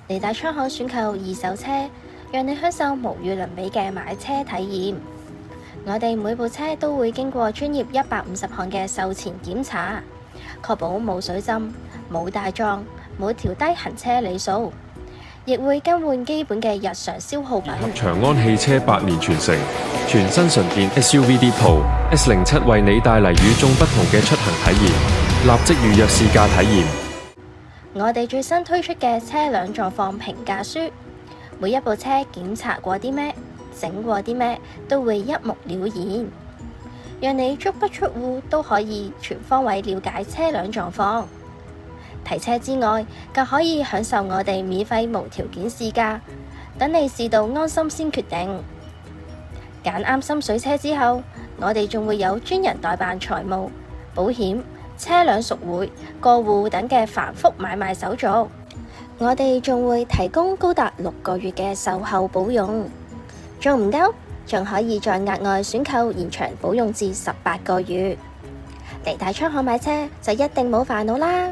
利大倉行選購二手車，讓你享受無與倫比嘅買車體驗。我哋每部車都會經過專業150項嘅售前檢查，確保冇水浸、冇大撞、冇調低行車里數，亦會更換基本嘅日常消耗品。長安汽車8年傳承，全新純電 SUV D 途 S07為你帶嚟與眾不同嘅出行體驗，立即預約試駕體驗。我哋最新推出嘅車輛狀況評價書，每一部車檢查過啲咩、整過啲咩，都會一目了然，讓你足不出戶都可以全方位了解車輛狀況。提車之外，更可以享受我哋免費無條件試駕，等你試到安心先決定。揀啱心水車之後，我哋仲會有專人代辦財務、保險、車輛贖回、過戶等嘅繁複買賣手續。我哋仲會提供高達6個月嘅售後保用，仲唔夠？仲可以再額外選購延長保用至18個月。嚟大倉行買車就一定冇煩惱啦！